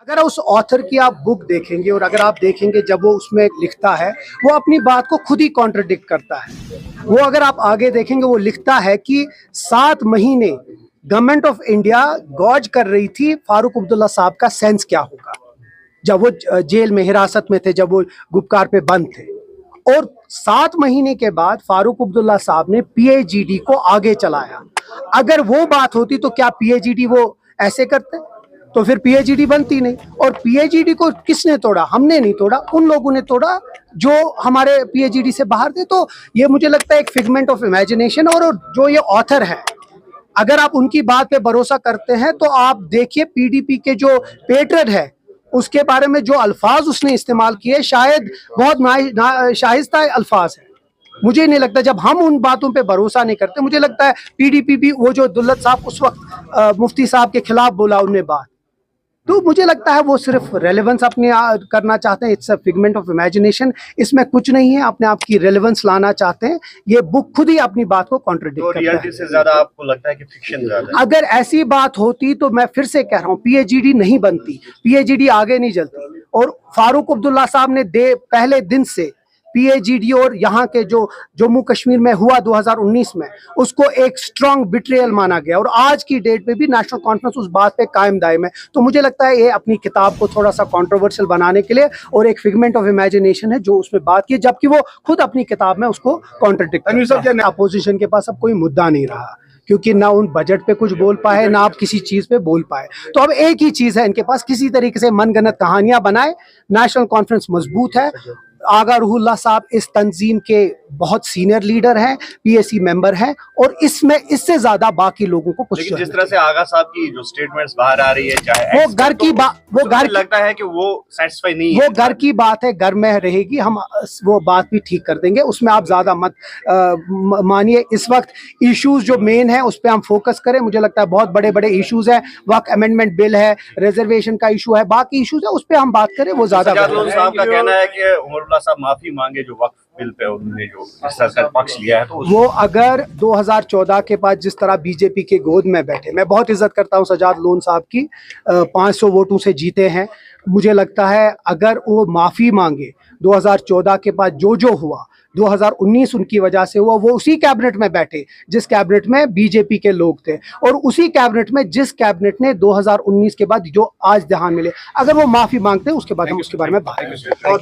अगर उस ऑथर की आप बुक देखेंगे और अगर आप देखेंगे जब वो उसमें लिखता है, वो अपनी बात को खुद ही कॉन्ट्रडिक्ट करता है। वो अगर आप आगे देखेंगे, वो लिखता है कि 7 महीने गवर्नमेंट ऑफ इंडिया गॉज कर रही थी फारूक अब्दुल्ला साहब का सेंस क्या होगा जब वो जेल में हिरासत में थे, जब वो गुपकार पे बंद थे। और 7 महीने के बाद फारूक अब्दुल्ला साहब ने पीएजीडी को आगे चलाया। अगर वो बात होती तो क्या पीएजीडी वो ऐसे करते? तो फिर पीएजीडी बनती नहीं। और पीएजीडी को किसने तोड़ा? हमने नहीं तोड़ा, उन लोगों ने तोड़ा जो हमारे पीएजीडी से बाहर थे। तो ये मुझे लगता है एक फिगमेंट ऑफ इमेजिनेशन। और जो ये ऑथर है, अगर आप उनकी बात पे भरोसा करते हैं तो आप देखिए पीडीपी के जो पेट्रन है उसके बारे में जो अल्फाज उसने इस्तेमाल किए, शायद बहुत शाइस्ता अल्फाज है। मुझे नहीं लगता, जब हम उन बातों पे भरोसा नहीं करते, मुझे लगता है पीडीपी भी, वो जो दुल्लत साहब उस वक्त मुफ्ती साहब के खिलाफ बोला उन्हें बात, तो मुझे लगता है वो सिर्फ रेलेवेंस अपने करना चाहते हैं। It's a figment of imagination, इसमें कुछ नहीं है, अपने आप की रेलेवेंस लाना चाहते हैं। ये बुक खुद ही अपनी बात को कॉन्ट्रडिक्ट करता है। रियलिटी से ज्यादा आपको लगता है कि फिक्शन ज्यादा है? अगर ऐसी बात होती तो मैं फिर से कह रहा हूँ, पीएजीडी नहीं बनती, पीएजीडी आगे नहीं चलती। और फारूक अब्दुल्ला साहब ने पहले दिन से पीएजीडी और यहाँ के जो जम्मू कश्मीर में हुआ 2019 में, उसको एक स्ट्रॉन्ग बिट्रेयल माना गया। और आज की डेट में भी नेशनल कॉन्फ्रेंस उस बात पे कायम दायम है। तो मुझे लगता है ये अपनी किताब को थोड़ा सा कंट्रोवर्शियल बनाने के लिए और एक फिगमेंट ऑफ इमेजिनेशन है जो उसमें बात की, जबकि वो खुद अपनी किताब में उसको कॉन्ट्रडिक्ट करता है। अपोजिशन के पास अब कोई मुद्दा नहीं रहा, क्योंकि ना उन बजट पे कुछ बोल पाए, ना आप किसी चीज पे बोल पाए। तो अब एक ही चीज है इनके पास, किसी तरीके से मनगढ़ंत कहानियां बनाए। नेशनल कॉन्फ्रेंस मजबूत है। आगा रूहुल्लाह साहब इस तंजीम के बहुत सीनियर लीडर हैं, पीएसी मेंबर हैं, और इसमें इससे ज्यादा बाकी लोगों को कुछ। लेकिन जिस तरह से आगा साहब की जो स्टेटमेंट्स बाहर आ रही है, चाहे वो घर की बात, वो घर लगता है कि वो सेटिस्फाई नहीं वो है। घर की बात है, घर में रहेगी, हम वो बात भी ठीक कर देंगे, उसमें आप ज्यादा मत मानिए। इस वक्त इश्यूज जो मेन है उस पर हम फोकस करें। मुझे लगता है बहुत बड़े बड़े इश्यूज है, वक्त अमेंडमेंट बिल है, रिजर्वेशन का इशू है, बाकी इश्यूज है, उस पर हम बात करें, वो ज्यादा। साहब का कहना है कि उमरुल्लाह साहब माफी मांगे जो वक्त बिल पे उन्होंने जो सरकार पक्ष लिया है। तो वो अगर 2014 के बाद जिस तरह बीजेपी के गोद में बैठे, मैं बहुत इज्जत करता हूं सजाद लोन साहब की, 500 वोटों से जीते हैं। मुझे लगता है अगर वो माफी मांगे 2014 के बाद जो हुआ, 2019 उनकी वजह से हुआ, वो उसी कैबिनेट में बैठे जिस कैबिनेट में बीजेपी के लोग थे, और उसी कैबिनेट में जिस कैबिनेट ने 2019 के बाद जो आज ध्यान मिले, अगर वो माफी मांगते हैं उसके बाद हम उसके बारे में बात करेंगे।